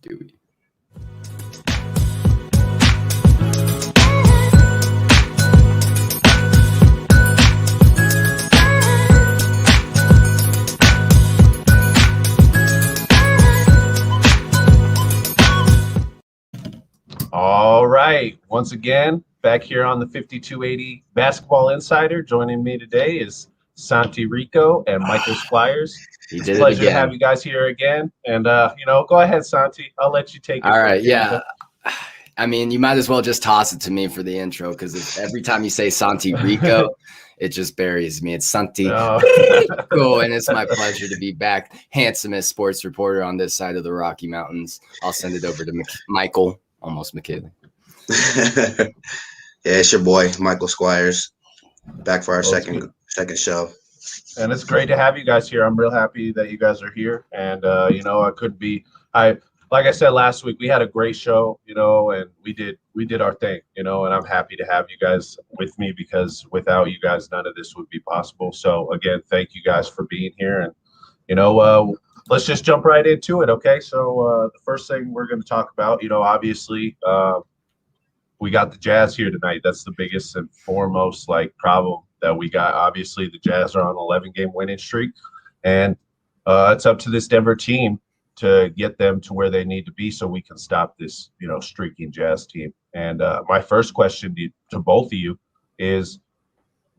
Dewey. All right. Once again, back here on the 5280 Basketball Insider. Joining me today is Santi Rico and Michael Squires. He It's did a it pleasure to again. have you guys here again. And, go ahead, Santi. I'll let you take it. All right. Yeah. I mean, you might as well just toss it to me for the intro because every time you say Santi Rico, it just buries me. It's Santi Rico, and it's my pleasure to be back. Handsomest sports reporter on this side of the Rocky Mountains. I'll send it over to Michael, almost McKinley. Yeah, it's your boy, Michael Squires, back for our second show. And it's great to have you guys here. I'm real happy that you guys are here. And, like I said last week, we had a great show, and we did our thing, and I'm happy to have you guys with me because without you guys, none of this would be possible. So again, thank you guys for being here. And, let's just jump right into it. Okay. So the first thing we're going to talk about, obviously, we got the Jazz here tonight. That's the biggest and foremost problem that we got. Obviously, the Jazz are on an 11-game winning streak, and it's up to this Denver team to get them to where they need to be so we can stop this, streaking Jazz team. And my first question to both of you is,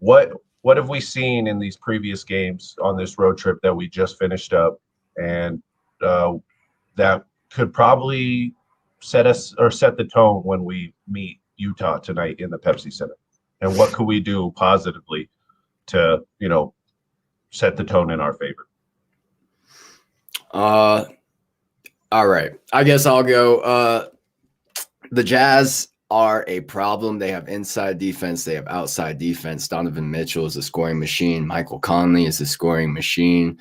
what have we seen in these previous games on this road trip that we just finished up, and that could probably set the tone when we meet Utah tonight in the Pepsi Center? And what could we do positively to, set the tone in our favor? All right. I guess I'll go. The Jazz are a problem. They have inside defense. They have outside defense. Donovan Mitchell is a scoring machine. Michael Conley is a scoring machine.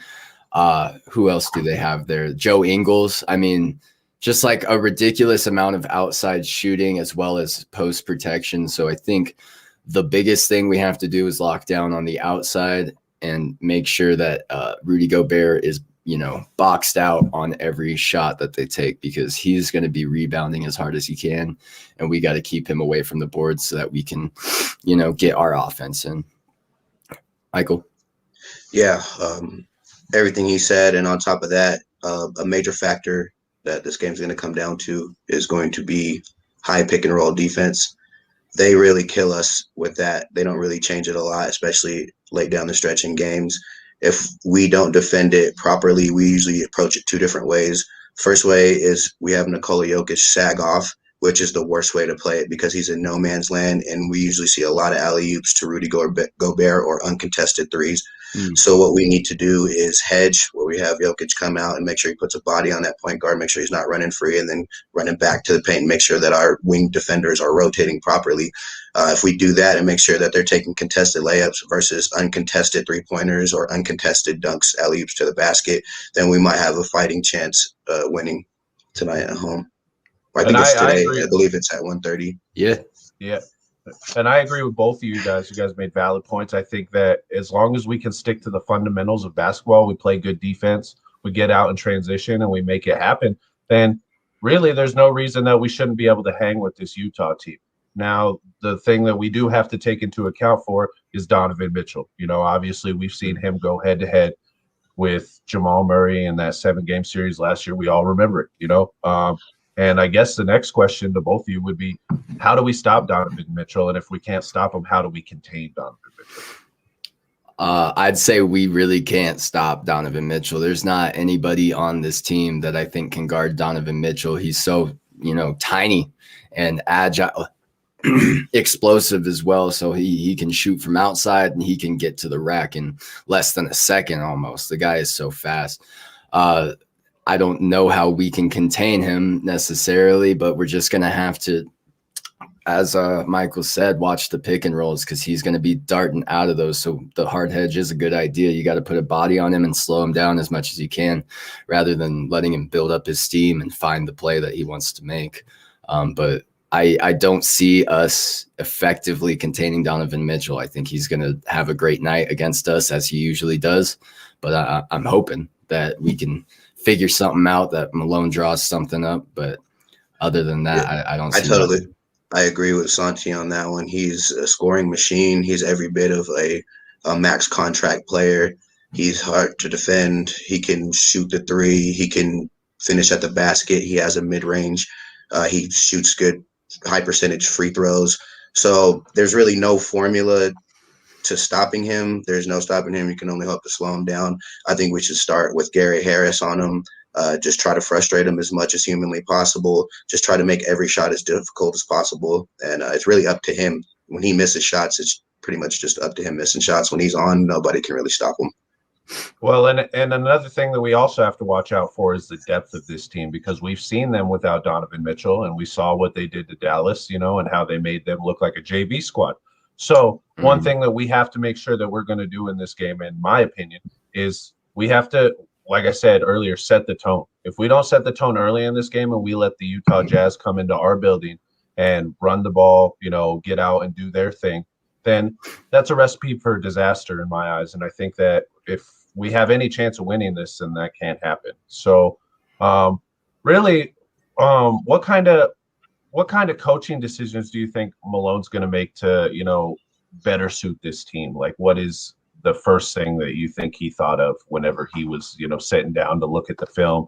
Who else do they have there? Joe Ingles. I mean, just like a ridiculous amount of outside shooting as well as post protection. So I think the biggest thing we have to do is lock down on the outside and make sure that Rudy Gobert is, boxed out on every shot that they take, because he's going to be rebounding as hard as he can. And we got to keep him away from the board so that we can, get our offense in. Michael? Yeah, everything he said. And on top of that, a major factor that this game's going to come down to is going to be high pick and roll defense. They really kill us with that. They don't really change it a lot, especially late down the stretch in games. If we don't defend it properly, we usually approach it two different ways. First way is we have Nikola Jokic sag off, which is the worst way to play it because he's in no man's land, and we usually see a lot of alley-oops to Rudy Gobert or uncontested threes. So what we need to do is hedge, where we have Jokic come out and make sure he puts a body on that point guard, make sure he's not running free, and then running back to the paint and make sure that our wing defenders are rotating properly. If we do that and make sure that they're taking contested layups versus uncontested three-pointers or uncontested dunks, alley-oops to the basket, then we might have a fighting chance winning tonight at home. I think it's today. I believe it's at 1:30. Yeah. And I agree with both of you guys. You guys made valid points. I think that as long as we can stick to the fundamentals of basketball, we play good defense, we get out in transition, and we make it happen, then really there's no reason that we shouldn't be able to hang with this Utah team. Now, the thing that we do have to take into account for is Donovan Mitchell. Obviously we've seen him go head-to-head with Jamal Murray in that 7-game series last year. We all remember it, And I guess the next question to both of you would be, how do we stop Donovan Mitchell? And if we can't stop him, how do we contain Donovan Mitchell? I'd say we really can't stop Donovan Mitchell. There's not anybody on this team that I think can guard Donovan Mitchell. He's so, tiny and agile, explosive as well. So he can shoot from outside and he can get to the rack in less than a second almost. The guy is so fast. I don't know how we can contain him necessarily, but we're just going to have to, as Michael said, watch the pick and rolls because he's going to be darting out of those. So the hard hedge is a good idea. You got to put a body on him and slow him down as much as you can rather than letting him build up his steam and find the play that he wants to make. But I don't see us effectively containing Donovan Mitchell. I think he's going to have a great night against us as he usually does. But I'm hoping that we can figure something out, that Malone draws something up. But other than that, Yeah, I don't I see totally, nothing. I agree with Santi on that one. He's a scoring machine. He's every bit of a max contract player. He's hard to defend. He can shoot the three. He can finish at the basket. He has a mid range. He shoots good, high percentage free throws. So there's really no formula to stopping him. There's no stopping him. You can only hope to slow him down. I think we should start with Gary Harris on him. Just try to frustrate him as much as humanly possible. Just try to make every shot as difficult as possible. And it's really up to him. When he misses shots, it's pretty much just up to him missing shots. When he's on, nobody can really stop him. Well, and another thing that we also have to watch out for is the depth of this team, because we've seen them without Donovan Mitchell, and we saw what they did to Dallas, and how they made them look like a JV squad. So one thing that we have to make sure that we're going to do in this game, in my opinion, is we have to, like I said earlier, set the tone. If we don't set the tone early in this game and we let the Utah Jazz come into our building and run the ball, get out and do their thing, then that's a recipe for disaster in my eyes. And I think that if we have any chance of winning this, then that can't happen. So really, what kind of coaching decisions do you think Malone's going to make to, better suit this team? Like, what is the first thing that you think he thought of whenever he was, sitting down to look at the film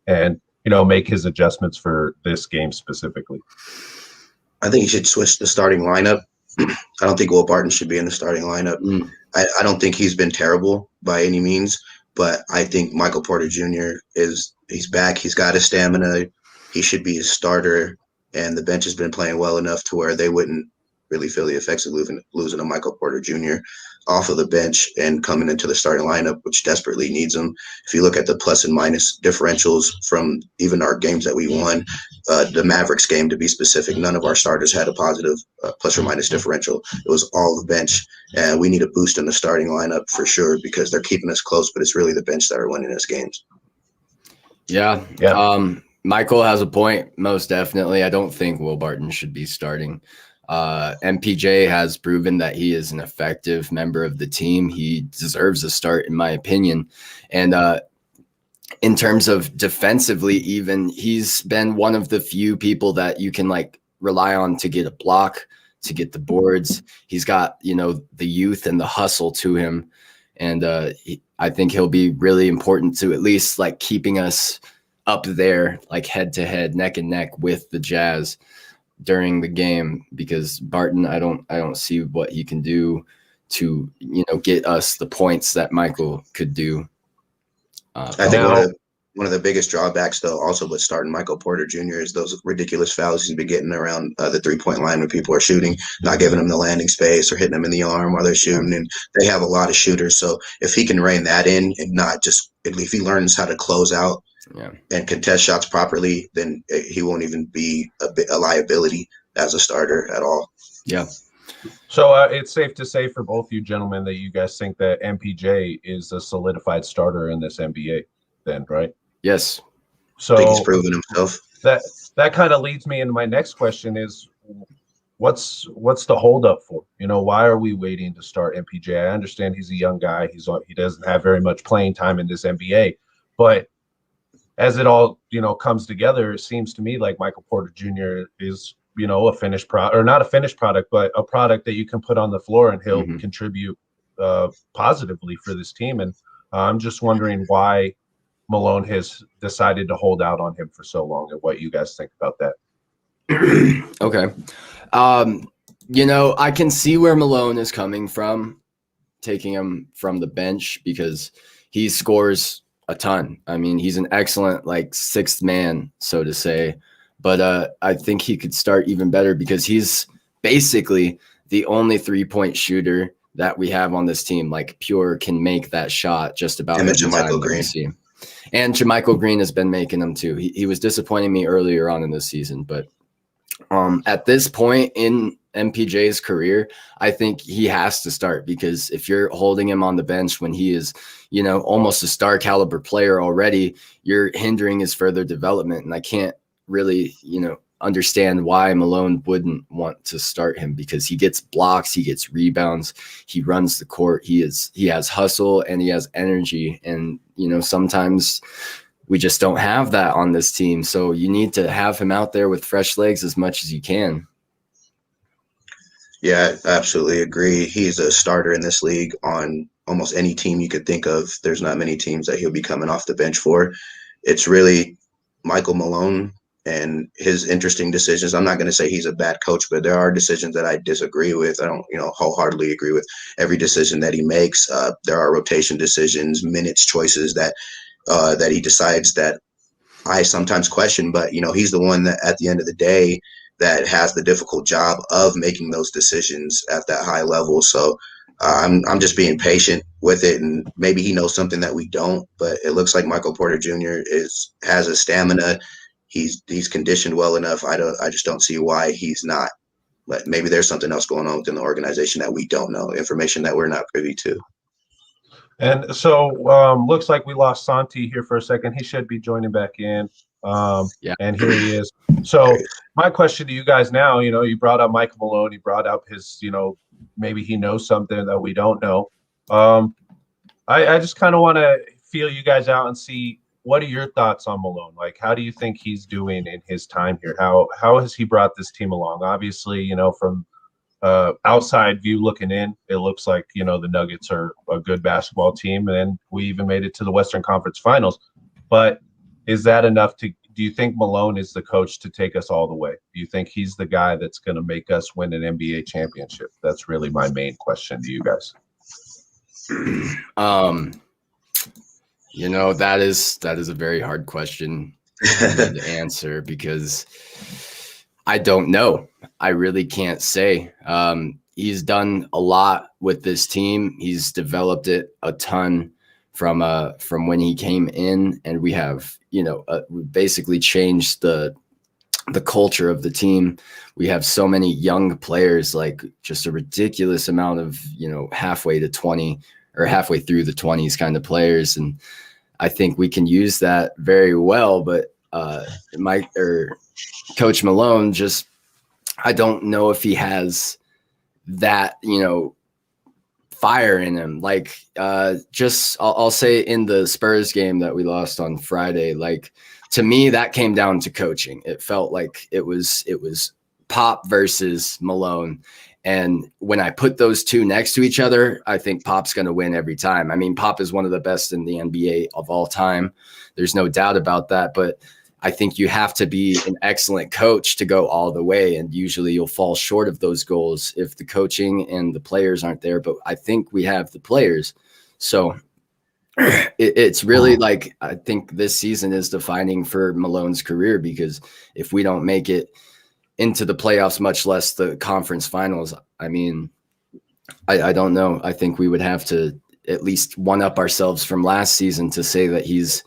and, make his adjustments for this game specifically? I think he should switch the starting lineup. I don't think Will Barton should be in the starting lineup. I don't think he's been terrible by any means, but I think Michael Porter Jr. he's back. He's got his stamina. He should be his starter, and the bench has been playing well enough to where they wouldn't really feel the effects of losing a Michael Porter Jr. off of the bench and coming into the starting lineup, which desperately needs him. If you look at the plus and minus differentials from even our games that we won, the Mavericks game to be specific, none of our starters had a positive plus or minus differential. It was all the bench, and we need a boost in the starting lineup for sure, because they're keeping us close, but it's really the bench that are winning us games. Yeah. Michael has a point, most definitely. I don't think Will Barton should be starting. MPJ has proven that he is an effective member of the team. He deserves a start, in my opinion. And in terms of defensively, even, he's been one of the few people that you can rely on to get a block, to get the boards. He's got, the youth and the hustle to him. And I think he'll be really important to at least keeping us up there, head to head, neck and neck with the Jazz during the game, because Barton, I don't see what he can do to, get us the points that Michael could do. I think one of the biggest drawbacks, though, also with starting Michael Porter Jr. is those ridiculous fouls he's been getting around the 3-point line when people are shooting, not giving them the landing space or hitting them in the arm while they're shooting. And they have a lot of shooters. So if he can rein that in and not just, if he learns how to close out and contest shots properly, then he won't even be a liability as a starter at all. Yeah. So it's safe to say for both you gentlemen that you guys think that MPJ is a solidified starter in this NBA then, right? Yes. So I think he's proven himself. That kind of leads me into my next question is, what's the holdup for? Why are we waiting to start MPJ? I understand he's a young guy. He doesn't have very much playing time in this NBA, but as it all, comes together, it seems to me like Michael Porter Jr. is, a finished product, or not a finished product, but a product that you can put on the floor and he'll contribute positively for this team. And I'm just wondering why Malone has decided to hold out on him for so long, and what you guys think about that. Okay. I can see where Malone is coming from, taking him from the bench, because he scores a ton. I mean, he's an excellent sixth man, so to say, but I think he could start even better, because he's basically the only 3-point shooter that we have on this team. Pure can make that shot just about every time that we see. And JaMychal Green has been making them too. He was disappointing me earlier on in the season, but at this point in MPJ's career, I think he has to start, because if you're holding him on the bench when he is, almost a star caliber player already, you're hindering his further development. And I can't really, understand why Malone wouldn't want to start him, because he gets blocks, he gets rebounds, he runs the court, he has hustle, and he has energy. And, sometimes we just don't have that on this team. So you need to have him out there with fresh legs as much as you can. Yeah, I absolutely agree. He's a starter in this league on almost any team you could think of. There's not many teams that he'll be coming off the bench for. It's really Michael Malone and his interesting decisions. I'm not going to say he's a bad coach, but there are decisions that I disagree with. I don't, wholeheartedly agree with every decision that he makes. There are rotation decisions, minutes choices that he decides that I sometimes question, but he's the one that at the end of the day that has the difficult job of making those decisions at that high level. So I'm just being patient with it, and maybe he knows something that we don't. But it looks like Michael Porter Jr. has a stamina. He's conditioned well enough. I just don't see why he's not. But maybe there's something else going on within the organization that we don't know, information that we're not privy to. And so looks like we lost Santi here for a second. He should be joining back in. Yeah. And here he is. So my question to you guys now, you brought up Michael Malone. You brought up his, maybe he knows something that we don't know. I just kind of want to feel you guys out and see, what are your thoughts on Malone? Like, how do you think he's doing in his time here? How has he brought this team along? Obviously, from outside view looking in, it looks like the Nuggets are a good basketball team, and we even made it to the Western Conference Finals. But is that enough do you think Malone is the coach to take us all the way? Do you think he's the guy that's going to make us win an NBA championship? That's really my main question to you guys. That is a very hard question to answer, because I don't know. I really can't say. He's done a lot with this team. He's developed it a ton from when he came in, and we have, we basically changed the culture of the team. We have so many young players, like just a ridiculous amount of, halfway to 20 or halfway through the 20s kind of players. And I think we can use that very well, but Coach Malone, I don't know if he has that, fire in him. Like, I'll say in the Spurs game that we lost on Friday, like, to me, that came down to coaching. It felt like it was Pop versus Malone. And when I put those two next to each other, I think Pop's going to win every time. I mean, Pop is one of the best in the NBA of all time. There's no doubt about that. But I think you have to be an excellent coach to go all the way. And usually you'll fall short of those goals if the coaching and the players aren't there. But I think we have the players. So it's really like, I think this season is defining for Malone's career, because if we don't make it into the playoffs, much less the conference finals, I mean, I don't know. I think we would have to at least one up ourselves from last season to say that he's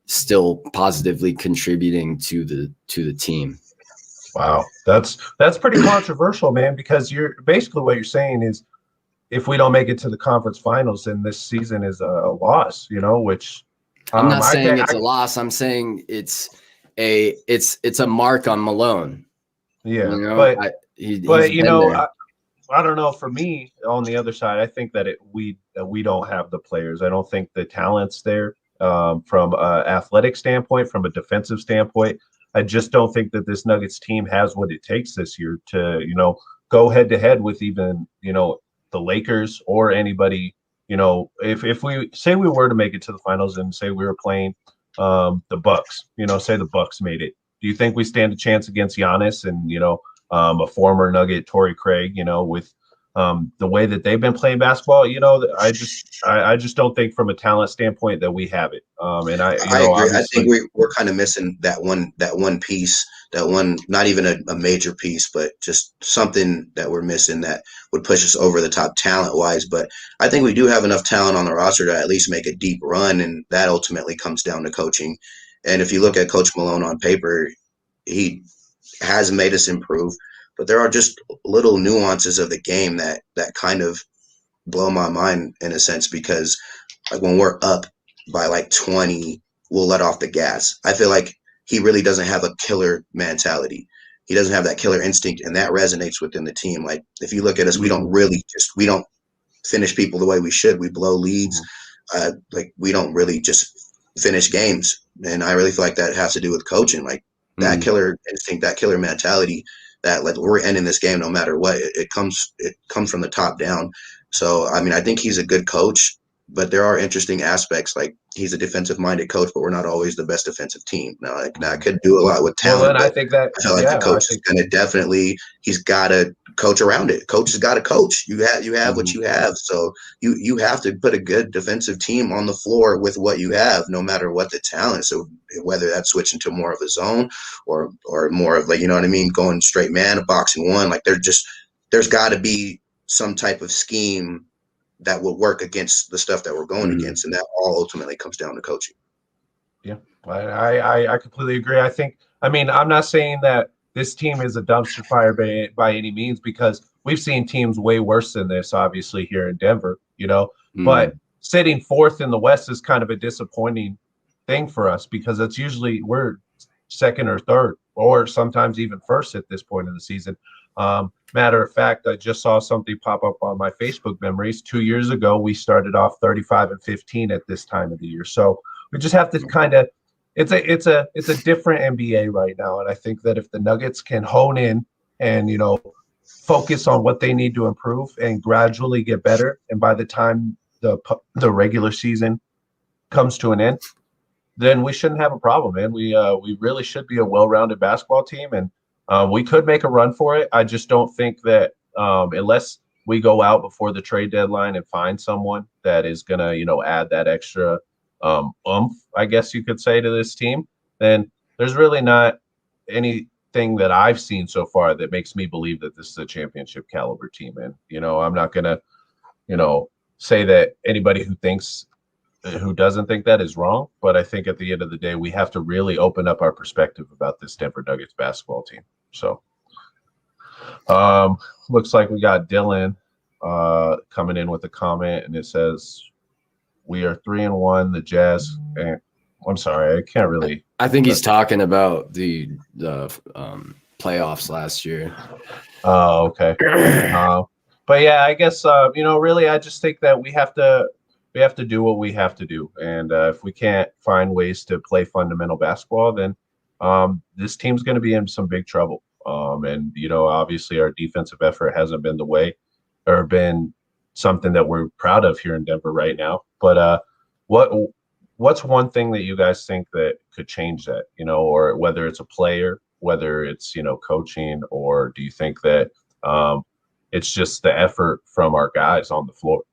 still positively contributing to the team. Wow. That's pretty controversial, man, because basically what you're saying is, if we don't make it to the conference finals, then this season is a loss, which I'm not saying it's a loss. I'm saying it's a mark on Malone. Yeah. But I don't know. For me, on the other side, I think that we don't have the players. I don't think the talent's there from an athletic standpoint, from a defensive standpoint. I just don't think that this Nuggets team has what it takes this year to, go head to head with even, the Lakers or anybody. If we say we were to make it to the finals and say we were playing the Bucks, say the Bucks made it, do you think we stand a chance against Giannis and, a former Nugget, Torrey Craig, with the way that they've been playing basketball? I just don't think from a talent standpoint that we have it. And I agree. I think we're kind of missing that one piece, that one, not even a major piece, but just something that we're missing that would push us over the top talent wise. But I think we do have enough talent on the roster to at least make a deep run. And that ultimately comes down to coaching. And if you look at Coach Malone on paper, he has made us improve, but there are just little nuances of the game that kind of blow my mind in a sense, because like when we're up by like 20, we'll let off the gas. I feel like he really doesn't have a killer mentality. He doesn't have that killer instinct, and that resonates within the team. Like if you look at us, we don't finish people the way we should. We blow leads. Like we don't really just finish games. And I really feel like that has to do with coaching, like that killer instinct, that killer mentality that like we're ending this game no matter what. It comes from the top down. So, I mean, I think he's a good coach, but there are interesting aspects. Like he's a defensive minded coach, but we're not always the best defensive team. Now, like, I could do a lot with talent. Well, then I but think that I feel like the coach is going to definitely, he's got to coach around it. Coach has got to coach. You have what you have. So you have to put a good defensive team on the floor with what you have, no matter what the talent. So whether that's switching to more of a zone or more of like, you know what I mean, going straight man, a boxing one, like there's got to be some type of scheme that will work against the stuff that we're going against. And that all ultimately comes down to coaching. Yeah, I completely agree. I mean, I'm not saying that this team is a dumpster fire by any means, because we've seen teams way worse than this, obviously, here in Denver, but sitting fourth in the West is kind of a disappointing thing for us, because it's usually we're second or third, or sometimes even first at this point in the season. Matter of fact, I just saw something pop up on my Facebook memories. 2 years ago, we started off 35-15 at this time of the year. So we just have to kind of, it's a different NBA right now. And I think that if the Nuggets can hone in and, focus on what they need to improve and gradually get better, and by the time the regular season comes to an end, then we shouldn't have a problem, man. We really should be a well-rounded basketball team, and we could make a run for it. I just don't think that unless we go out before the trade deadline and find someone that is going to, add that extra I guess you could say, to this team, then there's really not anything that I've seen so far that makes me believe that this is a championship caliber team. And, I'm not going to, say that anybody who doesn't think that is wrong. But I think at the end of the day, we have to really open up our perspective about this Denver Nuggets basketball team. So looks like we got Dylan coming in with a comment, and it says, we are 3-1. The Jazz. I'm sorry, I can't really. I think he's talking about the playoffs last year. Oh, okay. But yeah, I guess really, I just think that we have to do what we have to do, and if we can't find ways to play fundamental basketball, then this team's going to be in some big trouble. And obviously, our defensive effort hasn't been the way, or been something that we're proud of here in Denver right now. But what's one thing that you guys think that could change that, or whether it's a player, whether it's, coaching, or do you think that it's just the effort from our guys on the floor?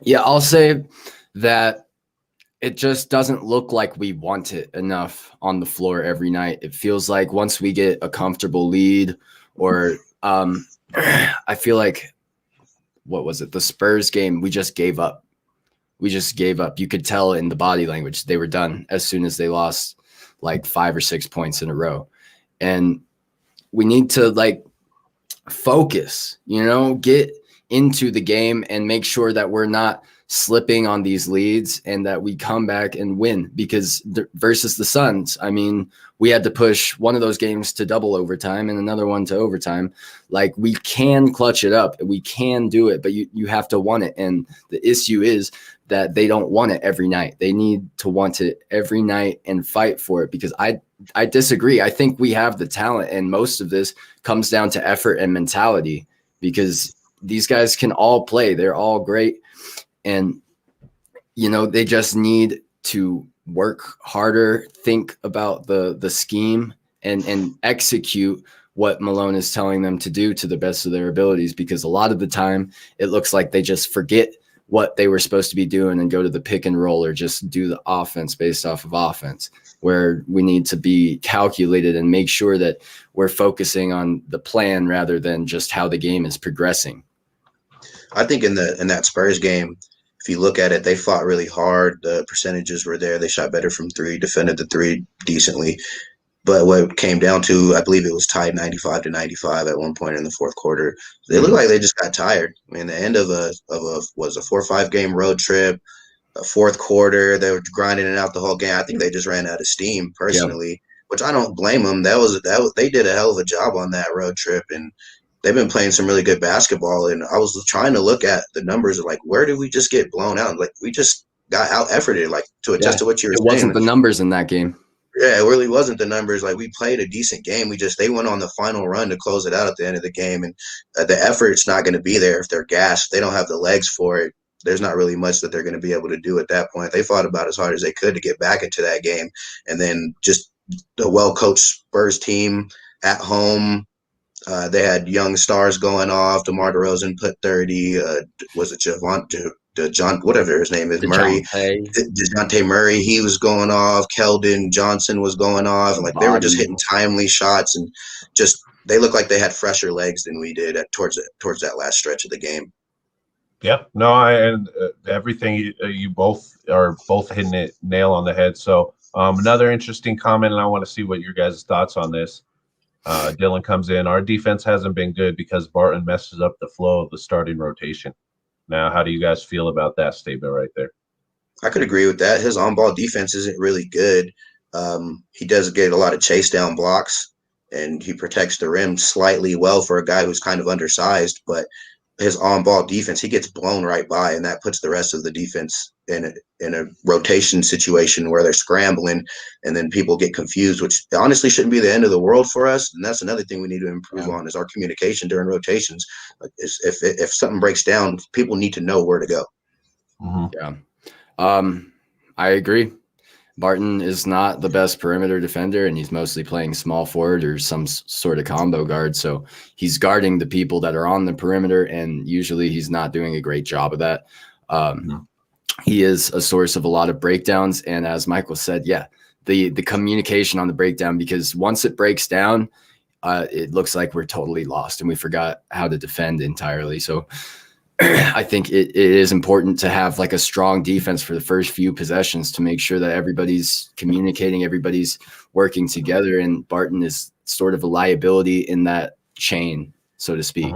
Yeah, I'll say that it just doesn't look like we want it enough on the floor every night. It feels like once we get a comfortable lead, or I feel like, what was it? The Spurs game, we just gave up. You could tell in the body language they were done as soon as they lost like 5 or 6 points in a row. And we need to focus, get into the game and make sure that we're not slipping on these leads and that we come back and win, because versus the Suns, I mean, we had to push one of those games to double overtime and another one to overtime. Like, we can clutch it up. We can do it, but you have to want it. And the issue is that they don't want it every night. They need to want it every night and fight for it, because I disagree. I think we have the talent, and most of this comes down to effort and mentality, because these guys can all play. They're all great. And, they just need to work harder, think about the scheme, and execute what Malone is telling them to do to the best of their abilities, because a lot of the time it looks like they just forget what they were supposed to be doing and go to the pick and roll, or just do the offense based off of offense, where we need to be calculated and make sure that we're focusing on the plan rather than just how the game is progressing. I think in that Spurs game, if you look at it, they fought really hard. The percentages were there. They shot better from three, defended the three decently. But what it came down to, I believe it was tied 95-95 at one point in the fourth quarter. They looked like they just got tired. I mean, the end of a 4 or 5 game road trip, a fourth quarter, they were grinding it out the whole game. I think they just ran out of steam personally, which I don't blame them. They did a hell of a job on that road trip, and they've been playing some really good basketball. And I was trying to look at the numbers of where did we just get blown out? Like, we just got out efforted, like to adjust to what you were It saying. wasn't the numbers in that game. Yeah, it really wasn't the numbers. Like we played a decent game. They went on the final run to close it out at the end of the game, and the effort's not going to be there if they're gassed. They don't have the legs for it. There's not really much that they're going to be able to do at that point. They fought about as hard as they could to get back into that game, and then just the well-coached Spurs team at home. They had young stars going off. DeMar DeRozan put 30. Was it John, whatever his name is, Murray, DeJounte Murray, he was going off. Keldon Johnson was going off. And like they were just hitting timely shots, and just they looked like they had fresher legs than we did towards that last stretch of the game. Yeah, no, and everything you both are hitting it nail on the head. So another interesting comment, and I want to see what your guys' thoughts on this. Dylan comes in. Our defense hasn't been good because Barton messes up the flow of the starting rotation. Now, how do you guys feel about that statement right there? I could agree with that. His on-ball defense isn't really good. He does get a lot of chase down blocks, and he protects the rim slightly well for a guy who's kind of undersized, but his on-ball defense, he gets blown right by, and that puts the rest of the defense in a rotation situation where they're scrambling, and then people get confused, which honestly shouldn't be the end of the world for us. And that's another thing we need to improve on is our communication during rotations. If something breaks down, people need to know where to go. Yeah, I agree. Barton is not the best perimeter defender, and he's mostly playing small forward or some sort of combo guard. So he's guarding the people that are on the perimeter, and usually he's not doing a great job of that. He is a source of a lot of breakdowns. And as Michael said, the communication on the breakdown, because once it breaks down, it looks like we're totally lost and we forgot how to defend entirely. So I think it is important to have like a strong defense for the first few possessions to make sure that everybody's communicating, everybody's working together. And Barton is sort of a liability in that chain, so to speak.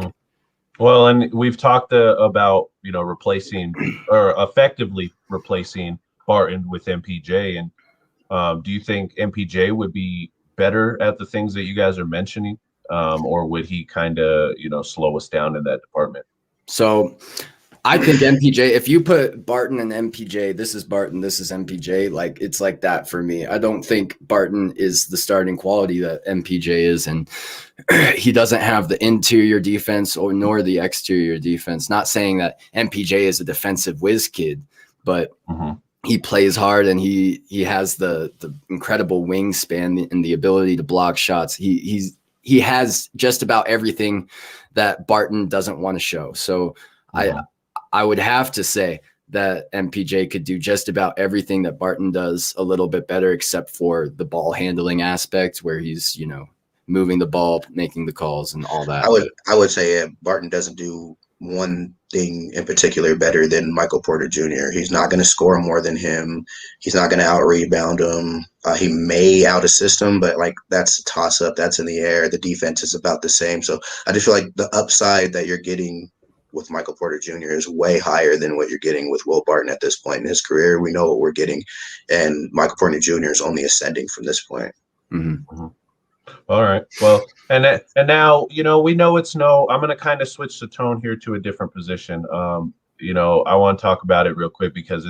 Well, and we've talked about, replacing or effectively replacing Barton with MPJ. And do you think MPJ would be better at the things that you guys are mentioning? Or would he kind of, slow us down in that department? So I think MPJ, if you put Barton and MPJ, this is Barton, this is MPJ, like it's like that for me. I don't think Barton is the starting quality that MPJ is, and he doesn't have the interior defense nor the exterior defense. Not saying that MPJ is a defensive whiz kid, but he plays hard and he has the incredible wingspan and the ability to block shots. He has just about everything that Barton doesn't want to show. So I would have to say that MPJ could do just about everything that Barton does a little bit better, except for the ball handling aspect where he's, moving the ball, making the calls and all that. I would say Barton doesn't do one thing in particular better than Michael Porter Jr. He's not going to score more than him. He's not going to out-rebound him. He may out-assist him, but like that's a toss-up. That's in the air. The defense is about the same. So I just feel like the upside that you're getting with Michael Porter Jr. is way higher than what you're getting with Will Barton at this point in his career. We know what we're getting, and Michael Porter Jr. is only ascending from this point. All right. Well, and now, we know I'm going to kind of switch the tone here to a different position. I want to talk about it real quick because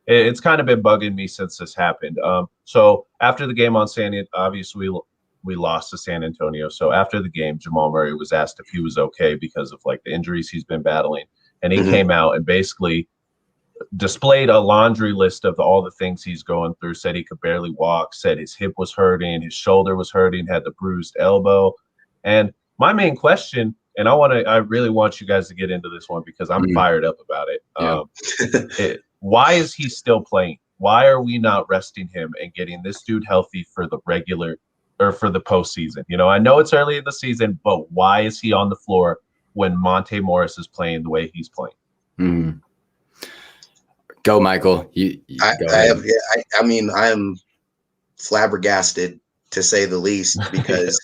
it's kind of been bugging me since this happened. So after the game on obviously we lost to San Antonio. So after the game, Jamal Murray was asked if he was okay because of like the injuries he's been battling. And he came out and basically displayed a laundry list of all the things he's going through, said he could barely walk, said his hip was hurting, his shoulder was hurting, had the bruised elbow. And my main question, and I really want you guys to get into this one because I'm fired up about it. Why is he still playing? Why are we not resting him and getting this dude healthy for the regular or for the postseason? I know it's early in the season, but why is he on the floor when Monte Morris is playing the way he's playing? Go, Michael. I am flabbergasted to say the least because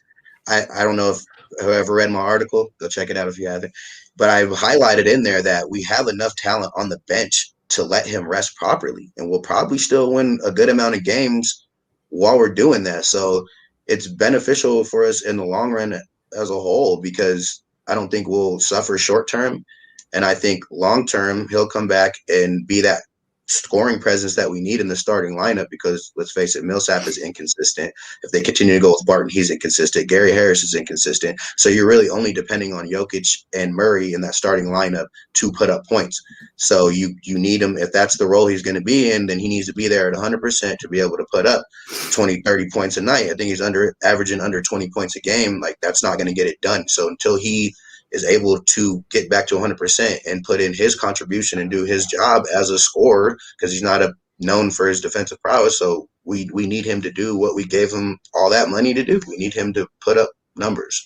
I don't know if whoever read my article, go check it out if you haven't, but I've highlighted in there that we have enough talent on the bench to let him rest properly, and we'll probably still win a good amount of games while we're doing that. So it's beneficial for us in the long run as a whole because I don't think we'll suffer short term. And I think long term, he'll come back and be that scoring presence that we need in the starting lineup, because let's face it, Millsap is inconsistent. If they continue to go with Barton, he's inconsistent. Gary Harris is inconsistent. So you're really only depending on Jokic and Murray in that starting lineup to put up points. So you need him. If that's the role he's going to be in, then he needs to be there at 100% to be able to put up 20, 30 points a night. I think he's averaging under 20 points a game. Like, that's not going to get it done. So until he is able to get back to 100% and put in his contribution and do his job as a scorer, because he's not known for his defensive prowess. So we need him to do what we gave him all that money to do. We need him to put up numbers.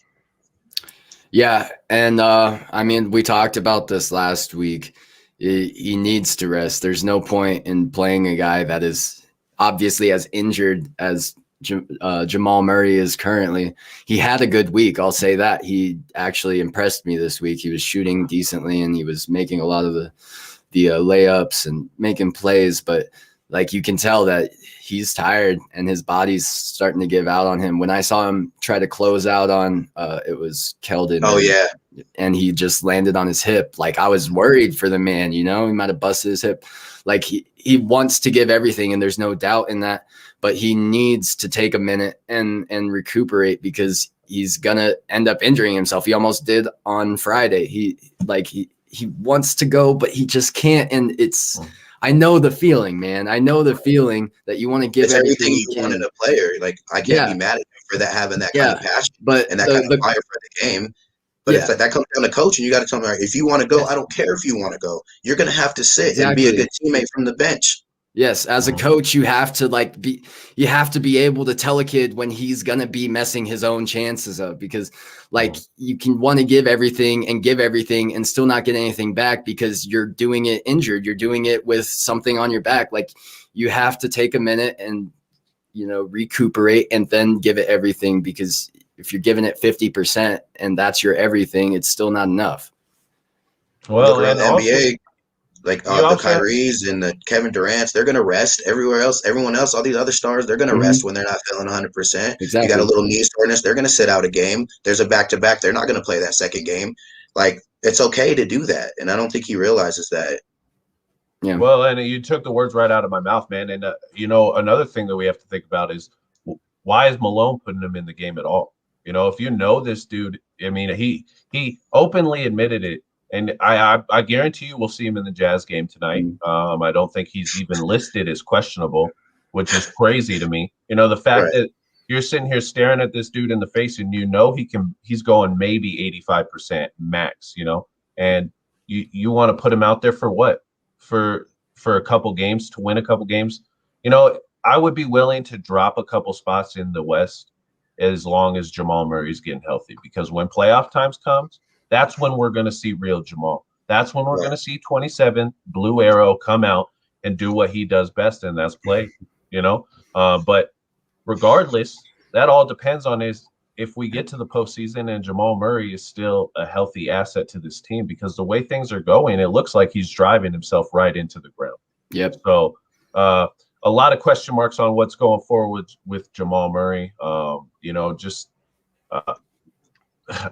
Yeah, and I mean, we talked about this last week. He needs to rest. There's no point in playing a guy that is obviously as injured as Jamal Murray is currently. He had a good week, I'll say that. He actually impressed me this week. He was shooting decently, and he was making a lot of the layups and making plays, but like, you can tell that he's tired and his body's starting to give out on him. When I saw him try to close out on it was Keldon. Oh, yeah. And he just landed on his hip. Like, I was worried for the man, he might have busted his hip. Like, he wants to give everything, and there's no doubt in that, but he needs to take a minute and recuperate, because he's gonna end up injuring himself. He almost did on Friday. He wants to go, but he just can't. And I know the feeling, man. I know the feeling that you want to give everything you want in a player. Like, I can't be mad at him for that, having that kind of passion, and that kind of fire for the game. But it's like, that comes down to coaching. You got to tell them, if you want to go, I don't care if you want to go. You're going to have to sit and be a good teammate from the bench. Yes, as a coach, you have to be able to tell a kid when he's gonna be messing his own chances up, because you can want to give everything and still not get anything back because you're doing it injured. You're doing it with something on your back. Like, you have to take a minute and recuperate and then give it everything, because if you're giving it 50% and that's your everything, it's still not enough. Well, around the NBA. Like the Kyries and the Kevin Durant's, they're going to rest. Everyone else, all these other stars, they're going to rest when they're not feeling 100%. Exactly. You got a little knee soreness, they're going to sit out a game. There's a back-to-back, they're not going to play that second game. Like, it's okay to do that, and I don't think he realizes that. Yeah. Well, and you took the words right out of my mouth, man. And, another thing that we have to think about is, why is Malone putting him in the game at all? If you know this dude, I mean, he openly admitted it. And I guarantee you we'll see him in the Jazz game tonight. I don't think he's even listed as questionable, which is crazy to me. The fact that you're sitting here staring at this dude in the face, and he's going maybe 85% max, and you want to put him out there for what? For a couple games, to win a couple games. I would be willing to drop a couple spots in the West as long as Jamal Murray's getting healthy, because when playoff times comes, that's when we're going to see real Jamal. That's when we're going to see 27 Blue Arrow come out and do what he does best, and that's play, But regardless, that all depends on if we get to the postseason and Jamal Murray is still a healthy asset to this team, because the way things are going, it looks like he's driving himself right into the ground. Yep. So a lot of question marks on what's going forward with Jamal Murray.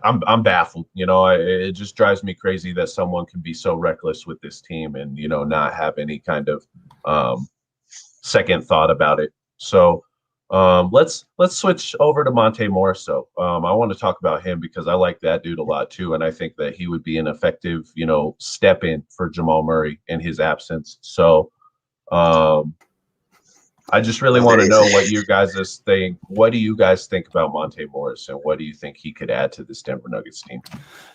I'm baffled. It just drives me crazy that someone can be so reckless with this team and not have any kind of second thought about it. So let's switch over to Monte Morris. So I want to talk about him because I like that dude a lot too, and I think that he would be an effective step in for Jamal Murray in his absence. So I just really want to know what you guys think. What do you guys think about Monte Morris, and what do you think he could add to this Denver Nuggets team?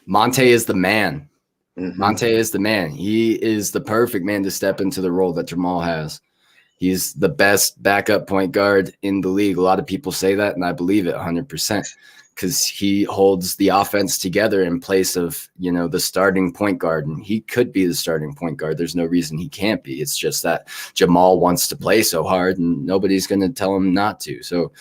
Monte is the man. Mm-hmm. Monte is the man. He is the perfect man to step into the role that Jamal has. He's the best backup point guard in the league. A lot of people say that, and I believe it 100%, because he holds the offense together in place of, the starting point guard. And he could be the starting point guard. There's no reason he can't be. It's just that Jamal wants to play so hard, and nobody's going to tell him not to. So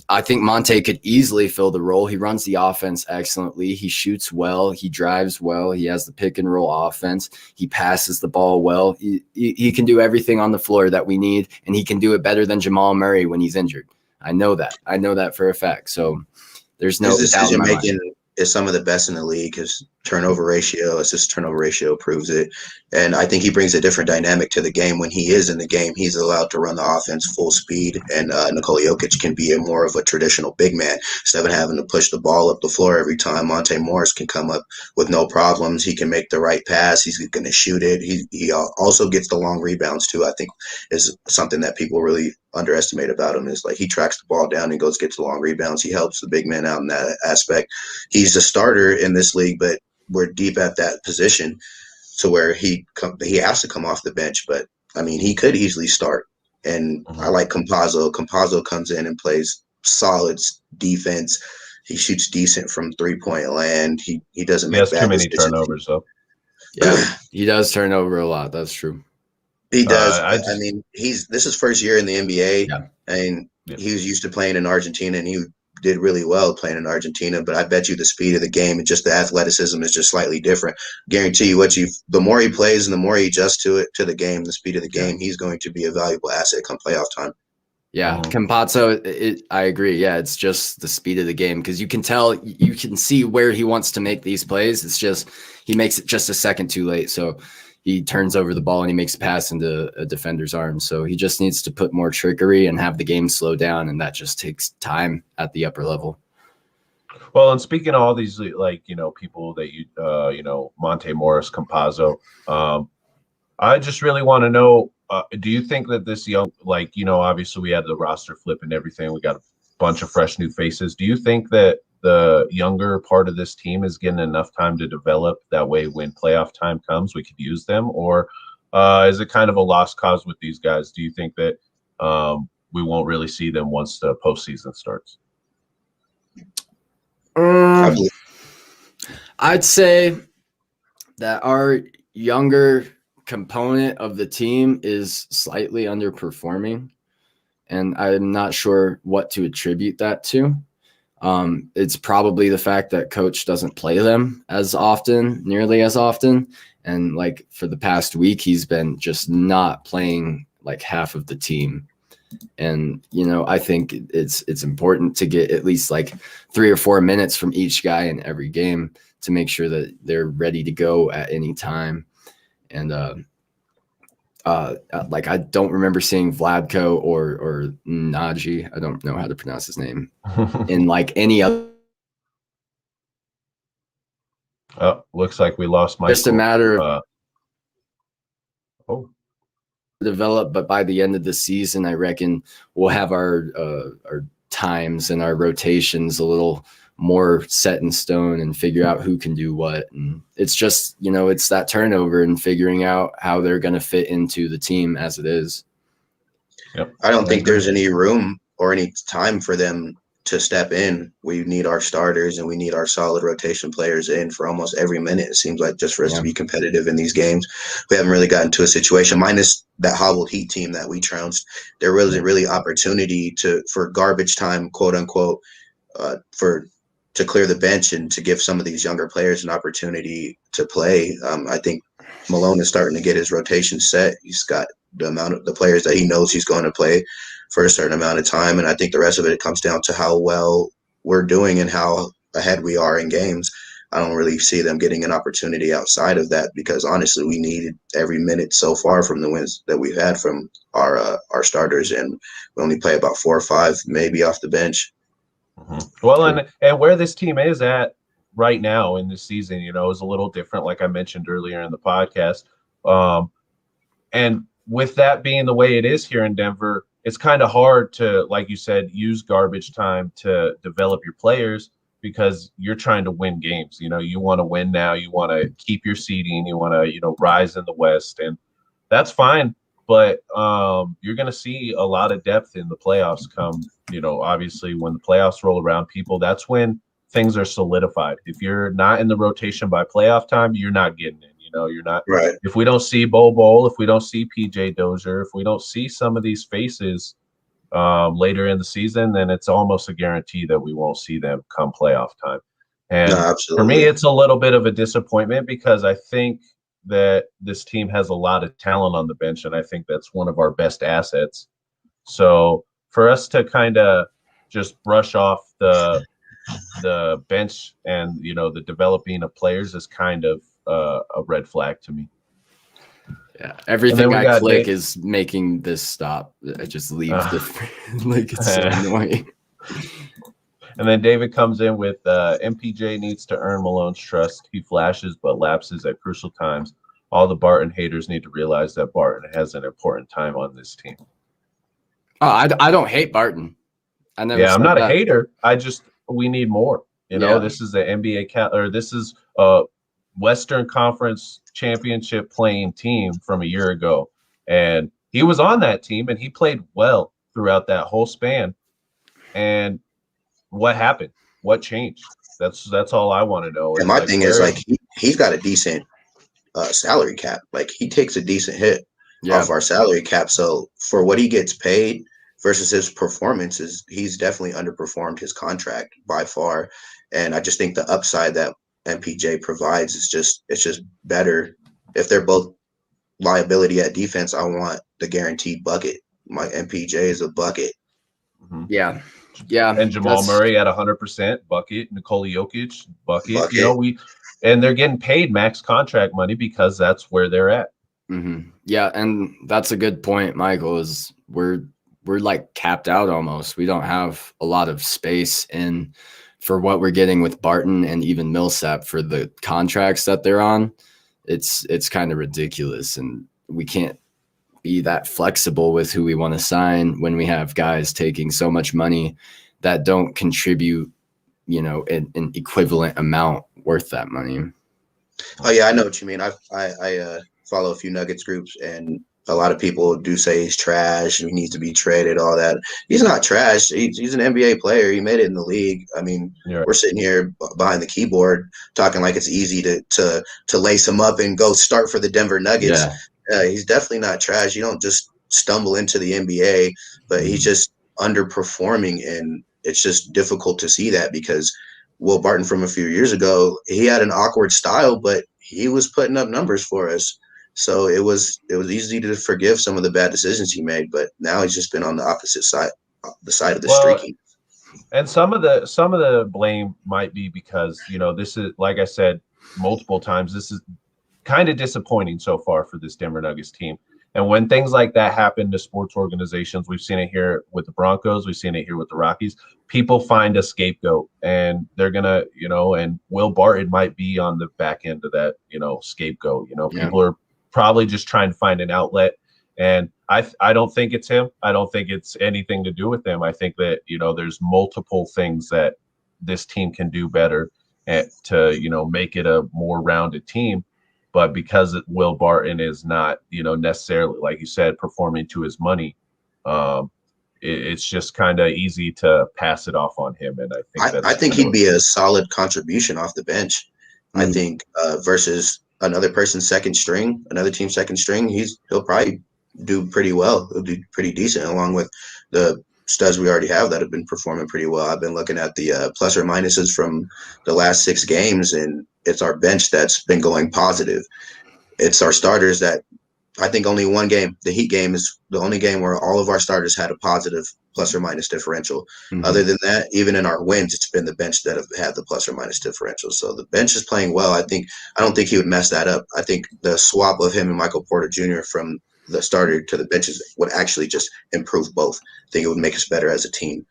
I think Monte could easily fill the role. He runs the offense excellently. He shoots well. He drives well. He has the pick and roll offense. He passes the ball well. He can do everything on the floor that we need, and he can do it better than Jamal Murray when he's injured. I know that. I know that for a fact. So there's no decision making is some of the best in the league. His turnover ratio, assist turnover ratio proves it. And I think he brings a different dynamic to the game. When he is in the game, he's allowed to run the offense full speed. And Nikola Jokic can be more of a traditional big man instead of having to push the ball up the floor every time. Monte Morris can come up with no problems. He can make the right pass. He's going to shoot it. He also gets the long rebounds too. I think is something that people really underestimate about him, is like he tracks the ball down and goes get to long rebounds. He helps the big man out in that aspect. He's a starter in this league, but we're deep at that position to where he has to come off the bench. But I mean, he could easily start. And I like Campazzo. Campazzo comes in and plays solid defense. He shoots decent from 3-point land. He doesn't make bad decisions. He has too many turnovers, though. Yeah, he does turn over a lot. That's true. He does. I mean, this is his first year in the NBA, and he was used to playing in Argentina, and he did really well playing in Argentina. But I bet you the speed of the game and just the athleticism is just slightly different. Guarantee you, the more he plays and the more he adjusts to the game, the speed of the game, he's going to be a valuable asset come playoff time. Yeah, Campazzo, I agree. Yeah, it's just the speed of the game because you can tell, you can see where he wants to make these plays. It's just he makes it just a second too late. So he turns over the ball and he makes a pass into a defender's arms. So he just needs to put more trickery and have the game slow down, and that just takes time at the upper level. Well, and speaking of all these, people that Monte Morris, Campazzo, I just really want to know, do you think that this young, obviously we had the roster flip and everything. We got a bunch of fresh new faces. Do you think that the younger part of this team is getting enough time to develop? That way, when playoff time comes, we could use them? Or is it kind of a lost cause with these guys? Do you think that we won't really see them once the postseason starts? I'd say that our younger component of the team is slightly underperforming, and I'm not sure what to attribute that to. It's probably the fact that coach doesn't play them nearly as often. And like for the past week, he's been just not playing like half of the team. And, I think it's important to get at least like 3 or 4 minutes from each guy in every game to make sure that they're ready to go at any time. And, I don't remember seeing Vladko or Naji, I don't know how to pronounce his name, in like any other. Oh, looks like we lost Michael. Just a matter of develop, but by the end of the season, I reckon we'll have our times and our rotations a little more set in stone and figure out who can do what. And it's just, it's that turnover and figuring out how they're going to fit into the team as it is. Yep. I don't think there's any room or any time for them to step in. We need our starters and we need our solid rotation players in for almost every minute. It seems like just for us to be competitive in these games. We haven't really gotten to a situation, minus that hobbled Heat team that we trounced. There wasn't really opportunity for garbage time, quote unquote, to clear the bench and to give some of these younger players an opportunity to play. I think Malone is starting to get his rotation set. He's got the amount of the players that he knows he's going to play for a certain amount of time. And I think the rest of it comes down to how well we're doing and how ahead we are in games. I don't really see them getting an opportunity outside of that because honestly, we needed every minute so far from the wins that we've had from our starters. And we only play about 4 or 5, maybe off the bench. Mm-hmm. Well, and where this team is at right now in this season, is a little different, like I mentioned earlier in the podcast. And with that being the way it is here in Denver, it's kind of hard to, like you said, use garbage time to develop your players because you're trying to win games. You want to win now. You want to keep your seeding. You want to, rise in the West, and that's fine. But you're going to see a lot of depth in the playoffs come, obviously when the playoffs roll around, that's when things are solidified. If you're not in the rotation by playoff time, you're not getting in. You're not right. If we don't see Bol, if we don't see PJ Dozier, if we don't see some of these faces later in the season, then it's almost a guarantee that we won't see them come playoff time. And for me, it's a little bit of a disappointment because I think that this team has a lot of talent on the bench, and I think that's one of our best assets. So for us to kind of just brush off the the bench and, the developing of players is kind of a red flag to me. Yeah, everything we I got click Dave. is making this stop. I just leave the like it's so Uh, annoying. And then David comes in with MPJ needs to earn Malone's trust. He flashes but lapses at crucial times. All the Barton haters need to realize that Barton has an important time on this team. Oh, I don't hate Barton. I never. Yeah, I'm said not that. a hater. We need more. This is the NBA or this is a Western Conference championship playing team from a year ago, and he was on that team and he played well throughout that whole span. And what happened? What changed? That's all I want to know. And my thing is, like, he's got a decent salary cap. Like, he takes a decent hit off our salary cap. So for what he gets paid versus his performances, he's definitely underperformed his contract by far. And I just think the upside that MPJ provides is just better. If they're both liability at defense, I want the guaranteed bucket. My MPJ is a bucket. Mm-hmm. Yeah. And Jamal Murray at 100% bucket. Nikola Jokic bucket. And they're getting paid max contract money because that's where they're at. Mm-hmm. Yeah, and that's a good point, Michael. Is we're like capped out almost. We don't have a lot of space in for what we're getting with Barton and even Millsap for the contracts that they're on. It's kind of ridiculous, and we can't be that flexible with who we want to sign when we have guys taking so much money that don't contribute, an equivalent amount worth that money. Oh yeah, I know what you mean. I follow a few Nuggets groups, and a lot of people do say he's trash. He needs to be traded. All that. He's not trash. He's an NBA player. He made it in the league. I mean, We're sitting here behind the keyboard talking like it's easy to lace him up and go start for the Denver Nuggets. Yeah. He's definitely not trash. You don't just stumble into the NBA, but he's just underperforming, and it's just difficult to see that because Will Barton from a few years ago, he had an awkward style, but he was putting up numbers for us. So it was easy to forgive some of the bad decisions he made, but now he's just been on the opposite side, the side of the streaking. And some of the blame might be because, this is, like I said multiple times, this is kind of disappointing so far for this Denver Nuggets team. And when things like that happen to sports organizations, we've seen it here with the Broncos, we've seen it here with the Rockies, people find a scapegoat, and they're going to, and Will Barton might be on the back end of that, scapegoat. People are probably just trying to find an outlet. And I don't think it's him. I don't think it's anything to do with him. I think that, there's multiple things that this team can do better to, make it a more rounded team. But because Will Barton is not, necessarily, like you said, performing to his money, it's just kind of easy to pass it off on him. And I think he'd be a solid contribution off the bench. I think versus another person's second string, another team's second string, he'll probably do pretty well. He'll do pretty decent along with the studs we already have that have been performing pretty well. I've been looking at the plus or minuses from the last 6 games, and it's our bench that's been going positive. It's our starters that I think only one game, the Heat game, is the only game where all of our starters had a positive plus or minus differential. Other than that, even in our wins, it's been the bench that have had the plus or minus differential. So the bench is playing well. I don't think he would mess that up. I think the swap of him and Michael Porter Jr. from the starter to the benches would actually just improve both. I think it would make us better as a team.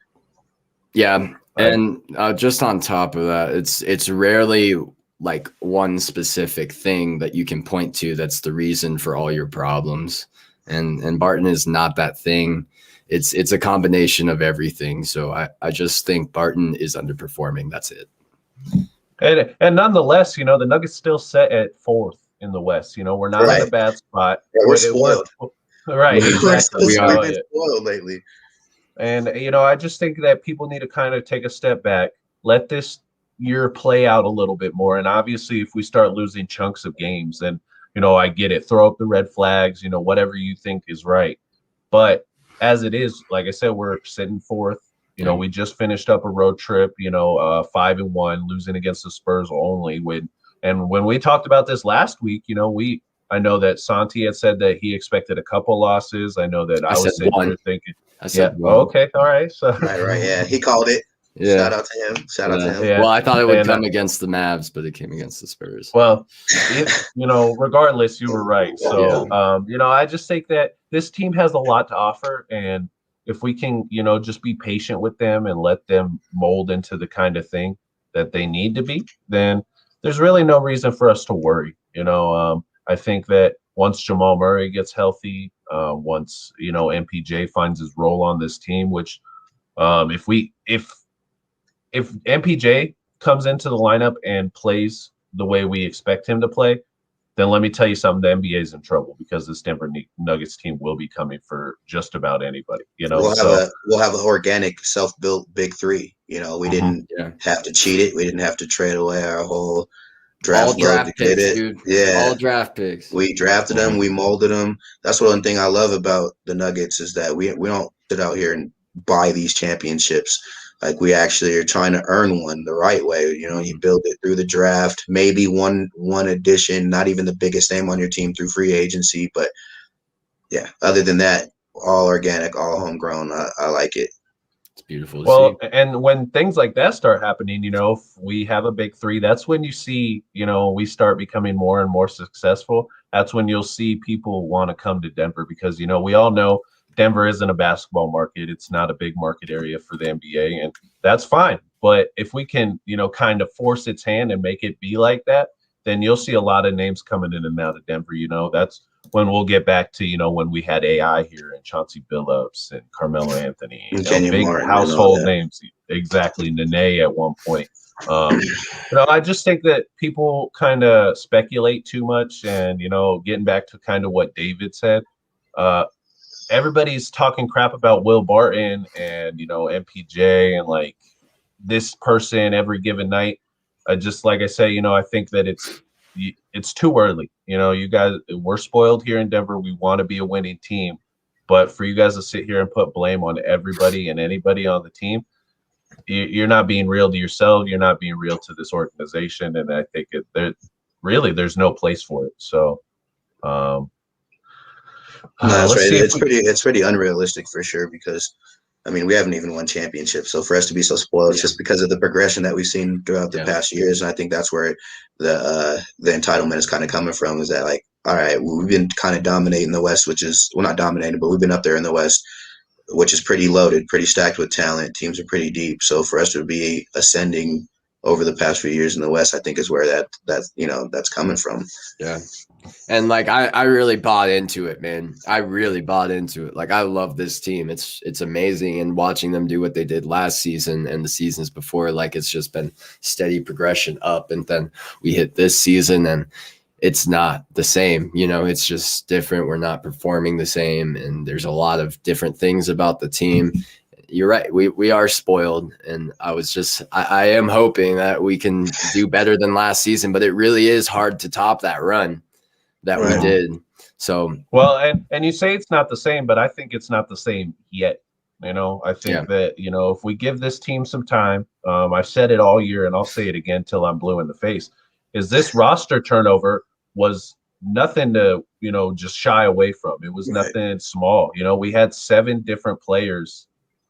Yeah. And just on top of that, it's rarely like one specific thing that you can point to that's the reason for all your problems. And Barton is not that thing. It's a combination of everything. So I just think Barton is underperforming. That's it. And nonetheless, the Nuggets still set at 4th in the West. We're not in a bad spot. Yeah, we're spoiled. Right. Exactly. We've been spoiled lately. And, I just think that people need to kind of take a step back, let this year play out a little bit more. And obviously, if we start losing chunks of games, then, I get it. Throw up the red flags, whatever you think is right. But as it is, like I said, we're sitting 4th. We just finished up a road trip, 5-1, losing against the Spurs only. And when we talked about this last week, I know that Santi had said that he expected a couple losses. I know that I was sitting here thinking, I said one. Okay, all right. So right, yeah, he called it. Yeah. Shout out to him. Shout out to him. Yeah. Well, I thought it would And, come against the Mavs, but it came against the Spurs. Well, regardless, you were right. So, I just think that this team has a lot to offer, and if we can, just be patient with them and let them mold into the kind of thing that they need to be, then there's really no reason for us to worry. I think that once Jamal Murray gets healthy, once MPJ finds his role on this team, which if MPJ comes into the lineup and plays the way we expect him to play, then let me tell you something, the NBA is in trouble because this Denver Nuggets team will be coming for just about anybody, We'll have an organic, self-built big three. We didn't have to cheat it. We didn't have to trade away our whole draft load to get it. Dude. Yeah. All draft picks. We drafted them, we molded them. That's one thing I love about the Nuggets is that we don't sit out here and buy these championships. Like we actually are trying to earn one the right way. You build it through the draft, maybe one addition, not even the biggest name on your team through free agency. But yeah, other than that, all organic, all homegrown. I like it. It's beautiful to Well, see. and when things like that start happening, if we have a big three, that's when you see, we start becoming more and more successful. That's when you'll see people want to come to Denver because, we all know Denver isn't a basketball market. It's not a big market area for the NBA, and that's fine. But if we can, kind of force its hand and make it be like that, then you'll see a lot of names coming in and out of Denver. That's when we'll get back to, when we had AI here and Chauncey Billups and Carmelo Anthony, big Martin household names. Exactly. Nene at one point. I just think that people kind of speculate too much and, getting back to kind of what David said, everybody's talking crap about Will Barton and, MPJ and like this person every given night. Just like I say, I think that it's too early. You guys, we're spoiled here in Denver. We want to be a winning team, but for you guys to sit here and put blame on everybody and anybody on the team, you're not being real to yourself. You're not being real to this organization. And I think there's no place for it. So, no, that's right. It's pretty unrealistic for sure because we haven't even won championships. So for us to be so spoiled, it's just because of the progression that we've seen throughout the past years. And I think that's where the entitlement is kind of coming from is that like, all right, we've been kind of dominating the West, which is, well, not dominating, but we've been up there in the West, which is pretty loaded, pretty stacked with talent. Teams are pretty deep. So for us to be ascending over the past few years in the West, I think is where that's coming from. Yeah. And like I really bought into it, man. I really bought into it. Like I love this team. It's amazing, and watching them do what they did last season and the seasons before, like it's just been steady progression up. And then we hit this season and it's not the same. It's just different. We're not performing the same, and there's a lot of different things about the team. You're right. We are spoiled, and I am hoping that we can do better than last season, but it really is hard to top that run that we did. So well, and you say it's not the same, but I think it's not the same yet. I think that if we give this team some time, I've said it all year, and I'll say it again till I'm blue in the face. Is this roster turnover was nothing to just shy away from. It was nothing small. We had 7 different players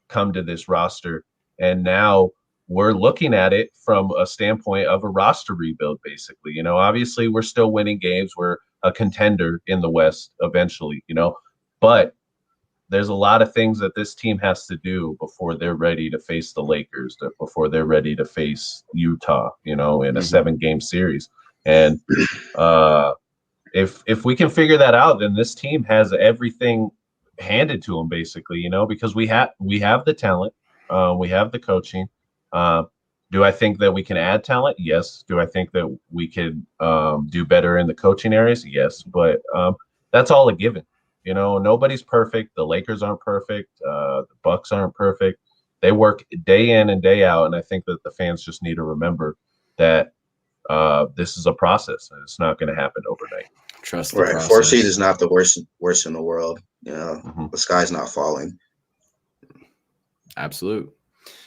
come to this roster, and now we're looking at it from a standpoint of a roster rebuild, basically. Obviously we're still winning games. We're a contender in the West eventually, but there's a lot of things that this team has to do before they're ready to face the Lakers, before they're ready to face Utah, in a 7-game series. And if we can figure that out, then this team has everything handed to them, basically, because we have the talent, we have the coaching. Do I think that we can add talent? Yes. Do I think that we could do better in the coaching areas? Yes. But that's all a given. Nobody's perfect. The Lakers aren't perfect. The Bucks aren't perfect. They work day in and day out, and I think that the fans just need to remember that this is a process, and it's not going to happen overnight. Trust the process. 4 seed is not the worst in the world. The sky's not falling. Absolute.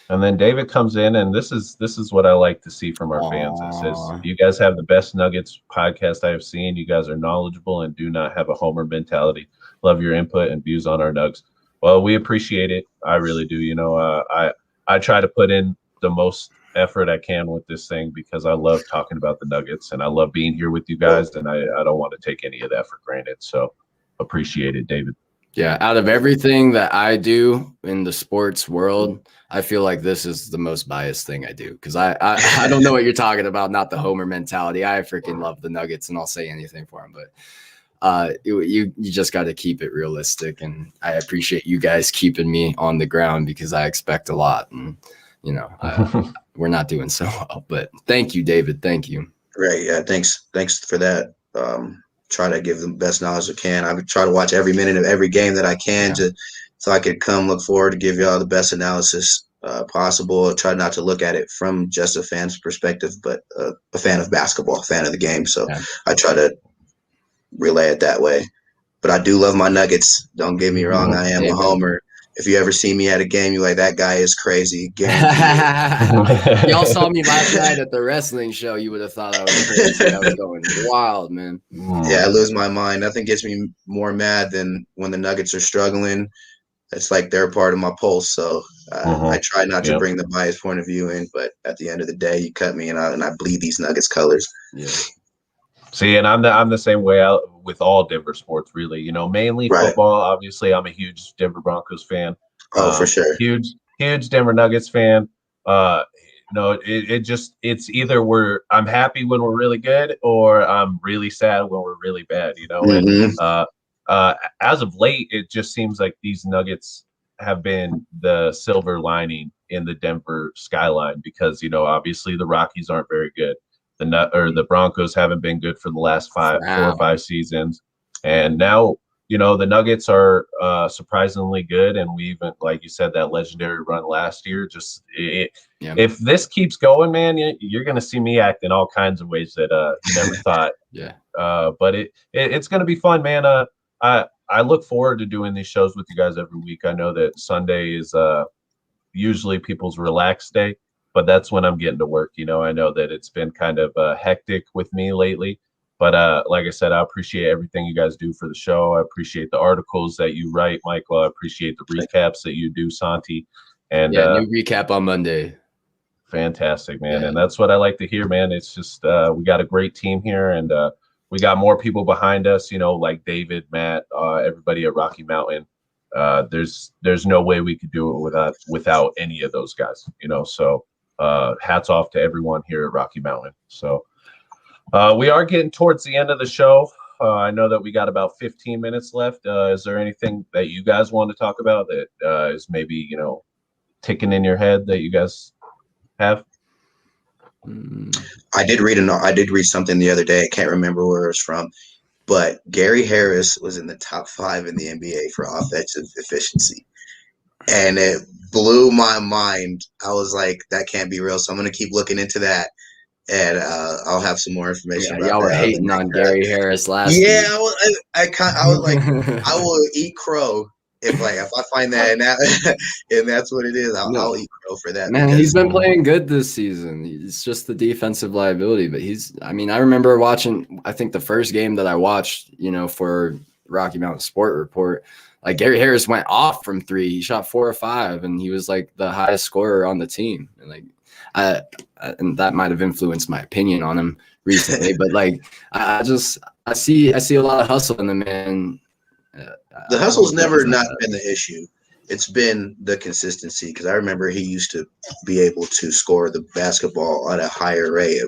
And then David comes in, and this is what I like to see from our fans. It says, "You guys have the best Nuggets podcast I have seen. You guys are knowledgeable and do not have a homer mentality. Love your input and views on our Nugs." Well, we appreciate it. I really do. I try to put in the most effort I can with this thing because I love talking about the Nuggets and I love being here with you guys, and I don't want to take any of that for granted. So appreciate it, David. Yeah, out of everything that I do in the sports world, I feel like this is the most biased thing I do because I don't know what you're talking about, not the homer mentality. I freaking love the Nuggets and I'll say anything for them, but you just got to keep it realistic, and I appreciate you guys keeping me on the ground because I expect a lot, and you know we're not doing so well. But thank you, David. Thank you. Right. Yeah. Thanks for that. Try to give them the best knowledge I can. I try to watch every minute of every game that I can so I could come look forward to give y'all the best analysis possible. I try not to look at it from just a fan's perspective, but a fan of basketball, a fan of the game. So I try to relay it that way. But I do love my Nuggets. Don't get me wrong. I am a homer. If you ever see me at a game, you're like, that guy is crazy. Y'all saw me last night at the wrestling show. You would have thought I was crazy. I was going wild, man. Yeah, I lose my mind. Nothing gets me more mad than when the Nuggets are struggling. It's like they're part of my pulse. So I try not to bring the biased point of view in, but at the end of the day, you cut me and I bleed these Nuggets colors. Yeah. See, and I'm the same way out with all Denver sports, really. You know, mainly football. Obviously, I'm a huge Denver Broncos fan. Oh, for sure. Huge Denver Nuggets fan. It's either I'm happy when we're really good, or I'm really sad when we're really bad. You know, and as of late, it just seems like these Nuggets have been the silver lining in the Denver skyline because obviously the Rockies aren't very good. The Broncos haven't been good for the last 4 or 5 seasons. And now, the Nuggets are surprisingly good. And we even, like you said, that legendary run last year, if this keeps going, man, you're going to see me act in all kinds of ways that you never thought. But it's going to be fun, man. I look forward to doing these shows with you guys every week. I know that Sunday is usually people's relaxed day, but that's when I'm getting to work. I know that it's been kind of hectic with me lately, but like I said, I appreciate everything you guys do for the show. I appreciate the articles that you write, Michael. I appreciate the recaps that you do, Santi. And new recap on Monday. Fantastic, man. And that's what I like to hear, man. It's just we got a great team here, and we got more people behind us, like David, Matt, everybody at Rocky Mountain. There's no way we could do it without any of those guys, so hats off to everyone here at Rocky Mountain. So we are getting towards the end of the show. I know that we got about 15 minutes left. Is there anything that you guys want to talk about that is maybe, ticking in your head that you guys have? I did read something the other day. I can't remember where it was from, but Gary Harris was in the top 5 in the NBA for offensive efficiency. And it blew my mind. I was like, that can't be real. So I'm going to keep looking into that. And I'll have some more information about y'all were that. hating on Gary Harris last week. Yeah, I was like, I will eat crow if I find that and that's what it is. I'll eat crow for that. Man, he's been playing good this season. It's just the defensive liability, but I remember watching, I think the first game that I watched, for Rocky Mountain Sport Report, like Gary Harris went off from 3. He shot 4 or 5, and he was like the highest scorer on the team. And like, and that might have influenced my opinion on him recently. But like, I see a lot of hustle in the man. The hustle's never not been the issue. It's been the consistency, because I remember he used to be able to score the basketball at a higher rate,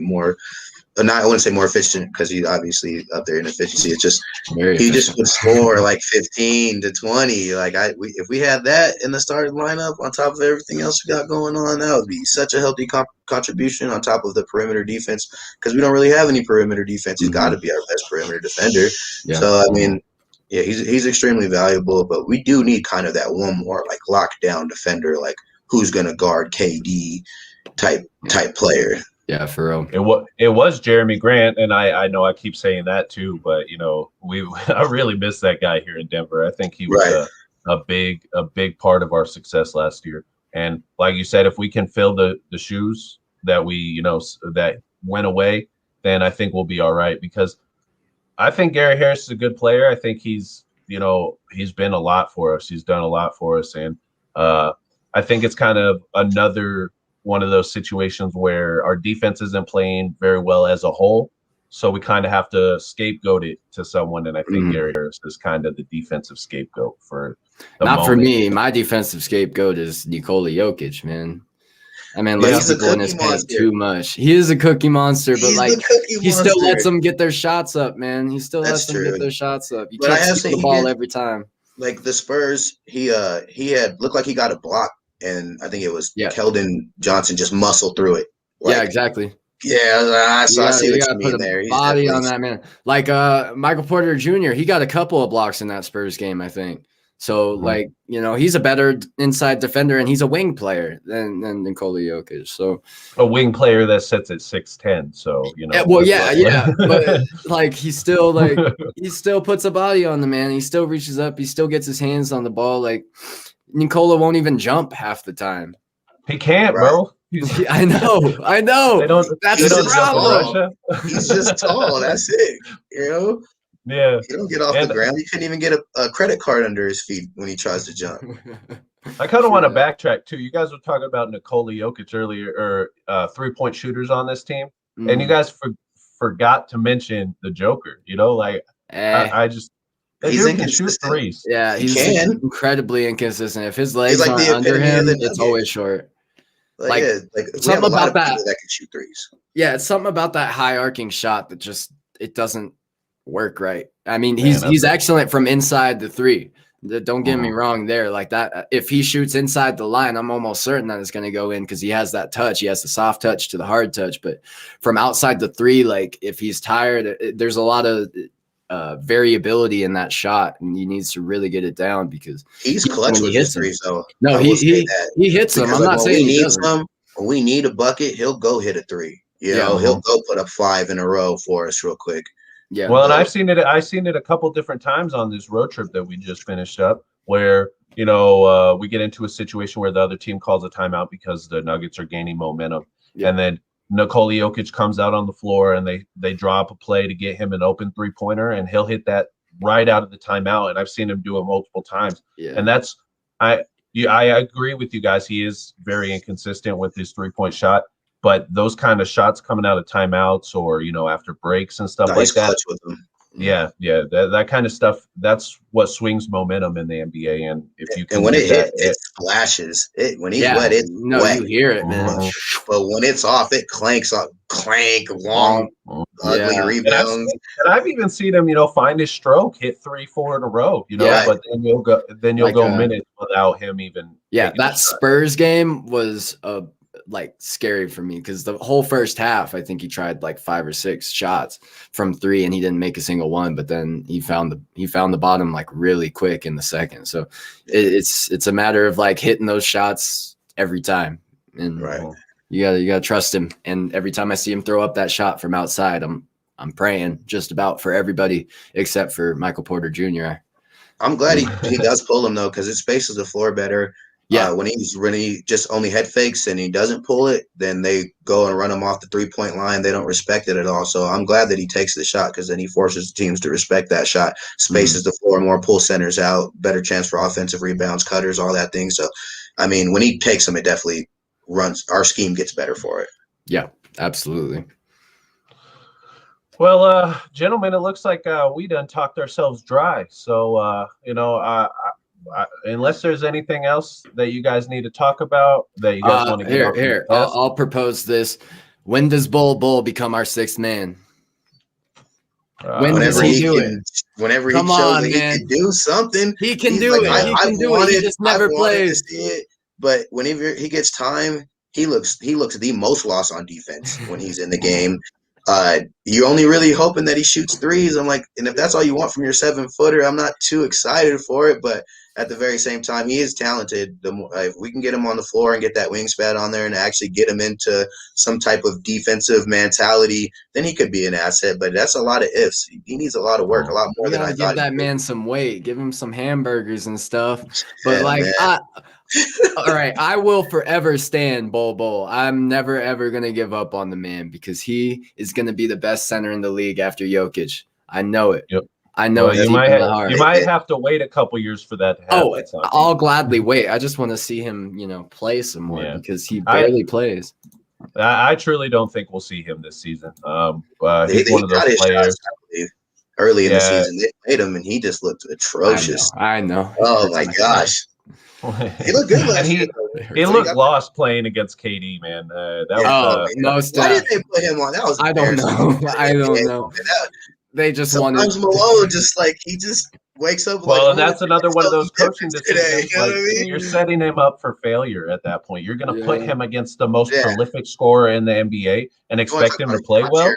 I wouldn't say more efficient, because he's obviously up there in efficiency. It's just he just would score like 15 to 20. Like if we had that in the starting lineup on top of everything else we got going on, that would be such a healthy contribution on top of the perimeter defense, because we don't really have any perimeter defense. He's got to be our best perimeter defender. Yeah. So I mean, yeah, he's extremely valuable, but we do need kind of that one more like lockdown defender, like who's gonna guard KD type player. Yeah, for real. It was Jeremy Grant, and I know I keep saying that too, but I really miss that guy here in Denver. I think he was a big part of our success last year. And like you said, if we can fill the shoes that that went away, then I think we'll be all right, because I think Gary Harris is a good player. I think he's been a lot for us. He's done a lot for us, and I think it's kind of another one of those situations where our defense isn't playing very well as a whole. So we kind of have to scapegoat it to someone. And I think Gary Harris is kind of the defensive scapegoat for the Not moment. for me. My defensive scapegoat is Nikola Jokic, man. I mean, let's people in his paint too much. He is a cookie monster, but he still lets them get their shots up, man. He still lets them get their shots up. You can't steal the ball every time. Like the Spurs, he had looked like he got a block, and I think it was Keldon Johnson just muscled through it. Like, yeah, exactly. Yeah, so I see what you mean there. He's body on that, man. Like Michael Porter Jr., he got a couple of blocks in that Spurs game, I think. So, like, you know, he's a better inside defender, and he's a wing player than Nikola Jokic. So a wing player that sits at 6'10". So, you know. Well, yeah. But like he still puts a body on the man. He still reaches up. He still gets his hands on the ball. Like Nikola won't even jump half the time. He can't, bro. I know. That's the problem. He's just tall. That's it. You know. Yeah, he don't get off the ground. He couldn't even get a credit card under his feet when he tries to jump. I kind of want to backtrack too. You guys were talking about Nikola Jokic earlier, or 3-point shooters on this team, and you guys forgot to mention the Joker. You know, like I just he's inconsistent. Shoot threes. Yeah, he's incredibly inconsistent. If his legs aren't under him, it's always short. Like something about that can shoot threes. Yeah, it's something about that high arcing shot that just it doesn't work right. I mean, he's excellent from inside the three. Don't get me wrong there. Like that, if he shoots inside the line, I'm almost certain that it's going to go in because he has that touch. He has the soft touch to the hard touch. But from outside the three, like if he's tired, there's a lot of variability in that shot, and he needs to really get it down because he's clutch with his threes. So no, he hits them. I'm not saying he doesn't. When we need a bucket, he'll go hit a three. You know, he'll go put up 5 in a row for us real quick. Yeah. Well, and I've seen it a couple different times on this road trip that we just finished up, where you know we get into a situation where the other team calls a timeout because the Nuggets are gaining momentum, and then Nikola Jokic comes out on the floor and they draw up a play to get him an open 3-pointer, and he'll hit that right out of the timeout. And I've seen him do it multiple times. Yeah. And that's I agree with you guys. He is very inconsistent with his 3-point shot. But those kind of shots coming out of timeouts or, you know, after breaks and stuff like that. With them. Yeah. That kind of stuff, that's what swings momentum in the NBA. And if you can and when it splashes. When he's wet, it's wet. You hear it, man. But when it's off, it clanks up, long, ugly rebounds. And I've even seen him, you know, find his stroke, hit 3-4 in a row, you know, but then you'll go minutes without him even. Yeah, that Spurs game was like scary for me because the whole first half, I think he tried like 5 or 6 shots from 3 and he didn't make a single one, but then he found the bottom like really quick in the second. So it's a matter of like hitting those shots every time. And you gotta trust him. And every time I see him throw up that shot from outside, I'm praying just about for everybody except for Michael Porter Jr. I'm glad he does pull him though, because it spaces the floor better. Yeah, when he just only head fakes and he doesn't pull it, then they go and run him off the 3-point line. They don't respect it at all. So I'm glad that he takes the shot because then he forces teams to respect that shot, spaces the floor more, pull centers out, better chance for offensive rebounds, cutters, all that thing. So, I mean, when he takes them, it definitely runs. Our scheme gets better for it. Yeah, absolutely. Well, gentlemen, it looks like we done talked ourselves dry. So, you know, unless there's anything else that you guys need to talk about that you guys want to get here. I'll propose this. When does Bull become our 6th man? When does he do it? Whenever he shows that he can do something, he can do it. He can do it. He just never plays. But whenever he gets time, he looks the most lost on defense when he's in the game. You're only really hoping that he shoots threes. I'm like, and if that's all you want from your 7-footer, I'm not too excited for it. But at the very same time, he is talented. If we can get him on the floor and get that wingspan on there and actually get him into some type of defensive mentality, then he could be an asset. But that's a lot of ifs. He needs a lot of work, a lot more than I thought. Give that man some weight. Give him some hamburgers and stuff. But all right, I will forever stand Bull. I'm never, ever going to give up on the man because he is going to be the best center in the league after Jokic. I know it. Yep. I know Well, it's you might deep in the heart. you might have to wait a couple years for that to happen. Oh, I'll gladly wait. I just want to see him, play some more because he barely plays. I truly don't think we'll see him this season. He's He one of those got his players. shots, I believe, early in the season. They played him, and he just looked atrocious. I know. Oh my gosh, he looked good last year. He looked lost playing against KD, man. Why did they put him on? That was I don't know. I don't know. They just wanted. Malone he just wakes up. Well, that's another one of those coaching decisions. You're setting him up for failure at that point. You're going to put him against the most prolific scorer in the NBA and expect him to play well.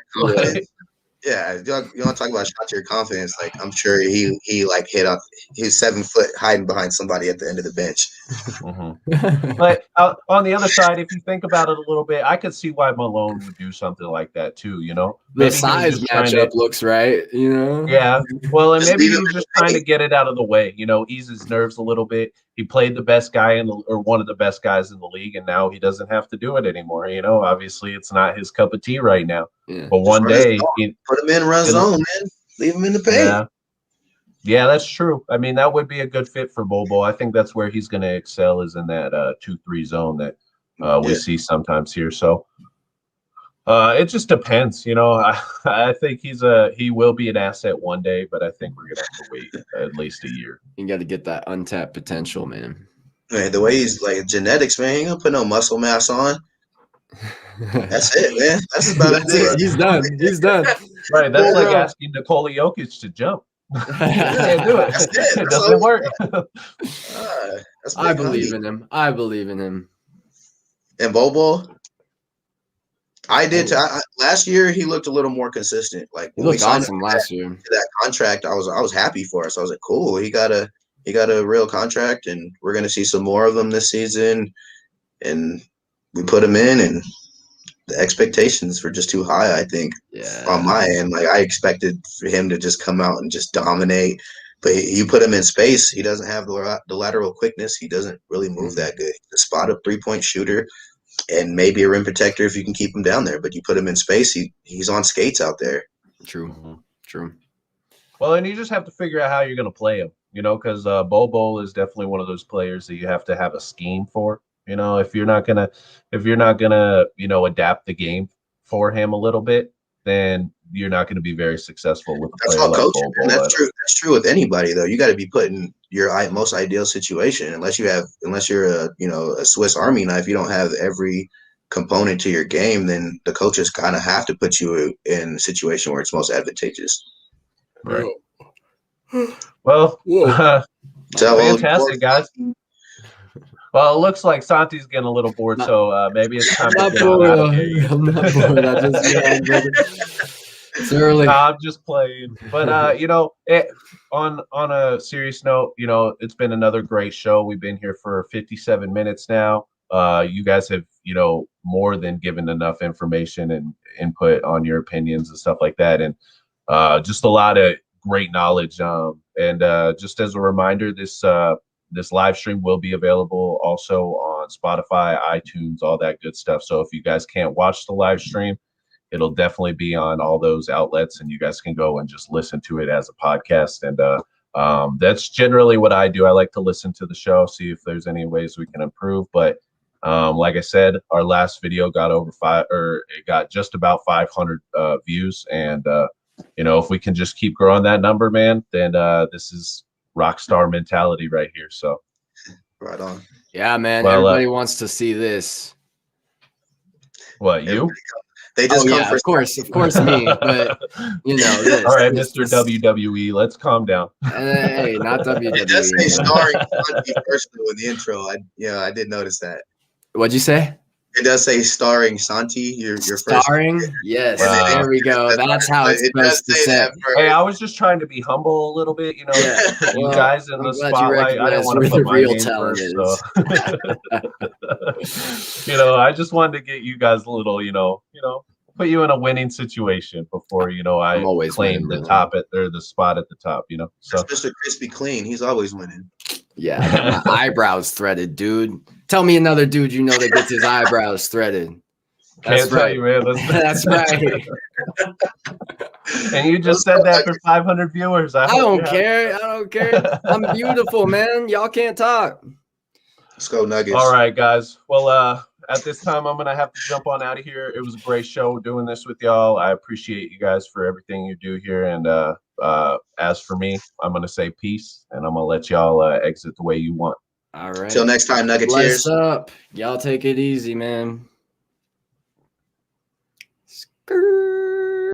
Yeah, you want to talk about shot to your confidence? I'm sure he hit up. He's 7 foot hiding behind somebody at the end of the bench. Mm-hmm. But on the other side, if you think about it a little bit, I could see why Malone would do something like that too. The size matchup looks right. Yeah. Well, and maybe he's just trying to get it out of the way. Ease his nerves a little bit. He played the best guy or one of the best guys in the league, and now he doesn't have to do it anymore. Obviously it's not his cup of tea right now. Yeah. But one day, put him in run zone, man. Leave him in the paint. Yeah, that's true. I mean, that would be a good fit for Bobo. I think that's where he's going to excel, is in that 2-3 zone that we see sometimes here. So it just depends. I think he will be an asset one day, but I think we're going to have to wait at least a year. You got to get that untapped potential, man. Man, the way he's genetics, man, he ain't gonna put no muscle mass on. That's it, man. That's about it. He's done. He's done. Right. That's like asking Nikola Jokic to jump. Can't do it. It doesn't work. I believe in him. I believe in him. And Bobo, I did. Last year, he looked a little more consistent. He looked awesome last year. That contract, I was happy for us. I was like, cool. He got a real contract, and we're gonna see some more of them this season. And we put him in, and the expectations were just too high, I think, on my end. I expected for him to just come out and just dominate. But you put him in space, he doesn't have the lateral quickness. He doesn't really move that good. The spot-up three-point shooter and maybe a rim protector if you can keep him down there. But you put him in space, he's on skates out there. True. Well, and you just have to figure out how you're going to play him, because Bobo is definitely one of those players that you have to have a scheme for. If you're not gonna, adapt the game for him a little bit, then you're not going to be very successful with a player like Bobo. And that's true. That's true with anybody, though. You got to be put in your most ideal situation. Unless you're a Swiss Army knife, you don't have every component to your game. Then the coaches kind of have to put you in a situation where it's most advantageous. Right. Well, fantastic, guys. Well, it looks like Santi's getting a little bored, so maybe it's time to get on out of here. I'm not bored. I just it's early. I'm just playing. But on a serious note, it's been another great show. We've been here for 57 minutes now. You guys have, more than given enough information and input on your opinions and stuff like that, and just a lot of great knowledge. And just as a reminder, this live stream will be available also on Spotify, iTunes, all that good stuff. So if you guys can't watch the live stream, it'll definitely be on all those outlets, and you guys can go and just listen to it as a podcast. And that's generally what I do. I like to listen to the show, see if there's any ways we can improve. But like I said, our last video got it got just about 500 views. And, if we can just keep growing that number, man, then this is rock star mentality right here. So right on. Yeah, man. Well, everybody wants to see this. What, you? They just come for of course me, but this. All right, Mr. WWE, let's calm down. Hey, not WWE. It does say starring Santi first in the intro. I did notice that. What'd you say? It does say starring Santi. Your starring? First. Yes. Wow. There we go. That's how it's supposed to say. Hey, I was just trying to be humble a little bit, you guys in the spotlight. I didn't want to put my real talent first, so. I just wanted to get you guys a little, put you in a winning situation before, I claim the top the spot at the top, So Mr. Crispy Clean, he's always winning. Yeah, my eyebrows threaded, dude. Tell me another dude that gets his eyebrows threaded. Can't tell you, man. That's right. And you just said that for 500 viewers. I don't care. I don't care. I'm beautiful, man. Y'all can't talk. Let's go Nuggets. All right, guys. Well, at this time, I'm going to have to jump on out of here. It was a great show doing this with y'all. I appreciate you guys for everything you do here. And as for me, I'm going to say peace, and I'm going to let y'all exit the way you want. All right. Till next time, Nuggeteers. Bless up. Y'all take it easy, man.